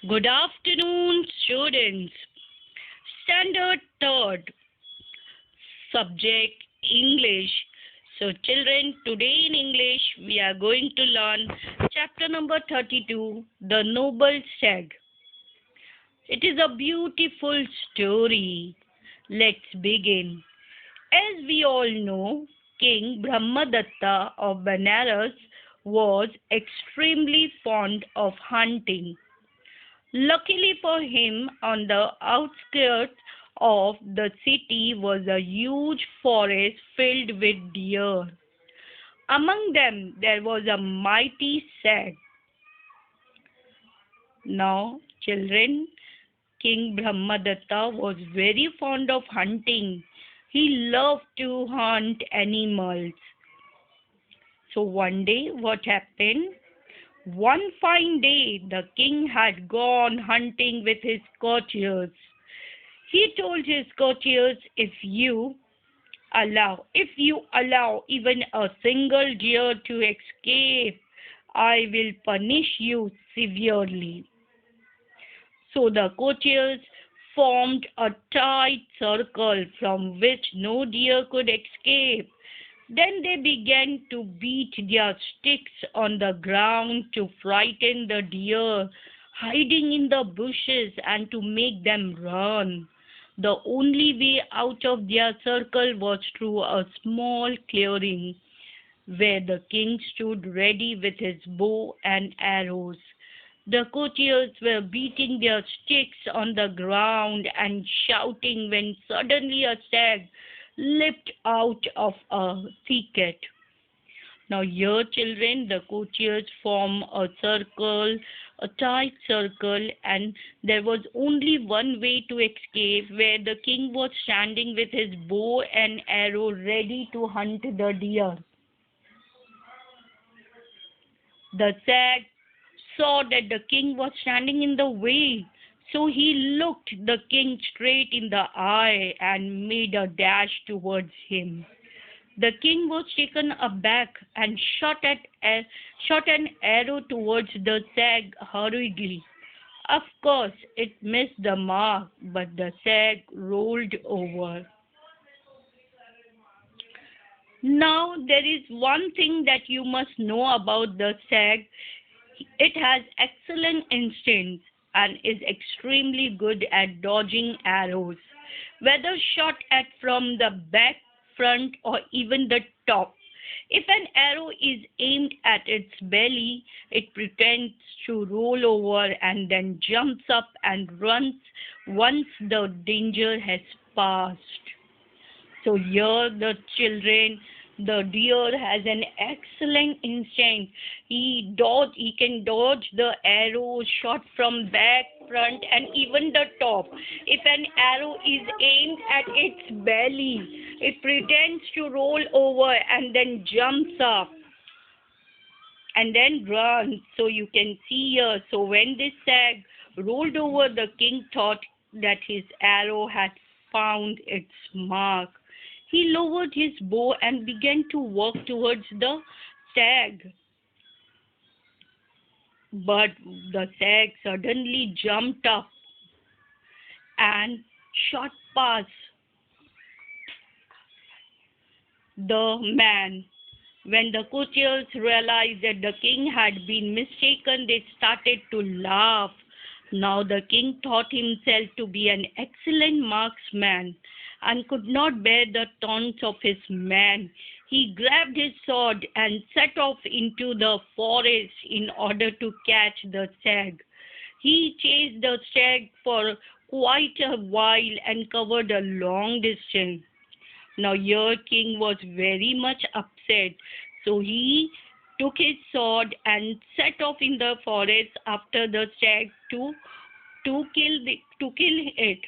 Good afternoon, students. Standard third, subject English. So, children, today in English we are going to learn chapter number 32, The Noble Stag. It is a beautiful story. Let's begin. As we all know, King Brahmadatta of Benares was extremely fond of hunting. Luckily for him, on the outskirts of the city was a huge forest filled with deer. Among them there was a mighty stag. Now, children, King Brahmadatta was very fond of hunting. He loved to hunt animals. So one day, what happened? One fine day, the king had gone hunting with his courtiers. He told his courtiers, if you allow even a single deer to escape, I will punish you severely. So the courtiers formed a tight circle from which no deer could escape. Then they began to beat their sticks on the ground to frighten the deer hiding in the bushes and to make them run. The only way out of their circle was through a small clearing where the king stood ready with his bow and arrows. The courtiers were beating their sticks on the ground and shouting when suddenly a stag leapt out of a thicket. Now, here, children, the courtiers form a circle, a tight circle, and there was only one way to escape, where the king was standing with his bow and arrow ready to hunt the deer. The stag saw that the king was standing in the way, so he looked the king straight in the eye and made a dash towards him. The king was taken aback and shot an arrow towards the stag hurriedly. Of course, it missed the mark, but the stag rolled over. Now, there is one thing that you must know about the stag. It has excellent instincts and is extremely good at dodging arrows, whether shot at from the back, front, or even the top. If an arrow is aimed at its belly, it pretends to roll over and then jumps up and runs once the danger has passed. So here the deer has an excellent instinct. He can dodge the arrow shot from back, front, and even the top. If an arrow is aimed at its belly, it pretends to roll over and then jumps up and then runs. So you can see here. So when this stag rolled over, the king thought that his arrow had found its mark. He lowered his bow and began to walk towards the stag. But the stag suddenly jumped up and shot past the man. When the courtiers realized that the king had been mistaken, they started to laugh. Now the king thought himself to be an excellent marksman and could not bear the taunts of his men. He grabbed his sword and set off into the forest in order to catch the stag. He chased the stag for quite a while and covered a long distance. Now your king was very much upset, so he took his sword and set off in the forest after the stag to kill it.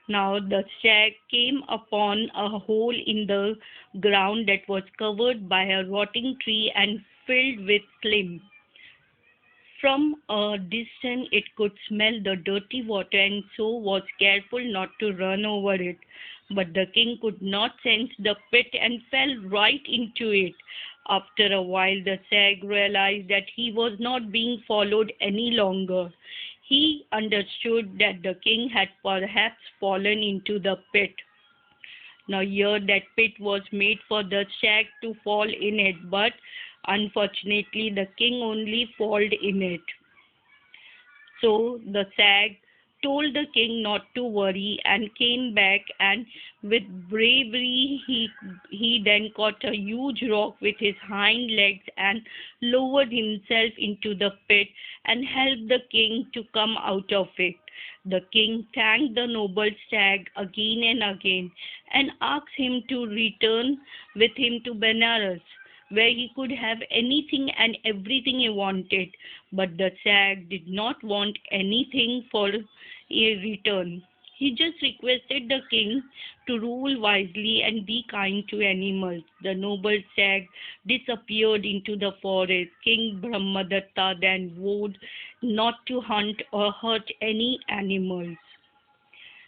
Now the stag came upon a hole in the ground that was covered by a rotting tree and filled with slime. From a distance, it could smell the dirty water and so was careful not to run over it. But the king could not sense the pit and fell right into it. After a while, the stag realized that he was not being followed any longer. He understood that the king had perhaps fallen into the pit. Now, here that pit was made for the stag to fall in it, but unfortunately, the king only falled in it. So the stag told the king not to worry and came back, and with bravery he then caught a huge rock with his hind legs and lowered himself into the pit and helped the king to come out of it. The king thanked the noble stag again and again and asked him to return with him to Benares, where he could have anything and everything he wanted. But the stag did not want anything for a return. He just requested the king to rule wisely and be kind to animals. The noble stag disappeared into the forest. King Brahmadatta then vowed not to hunt or hurt any animals.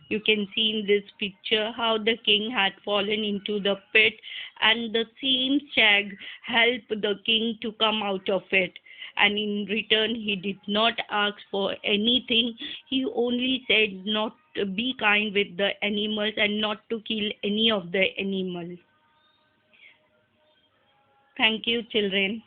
You can see in this picture how the king had fallen into the pit, and the same stag helped the king to come out of it. And in return, he did not ask for anything. He only said not to be kind with the animals and not to kill any of the animals. Thank you, children.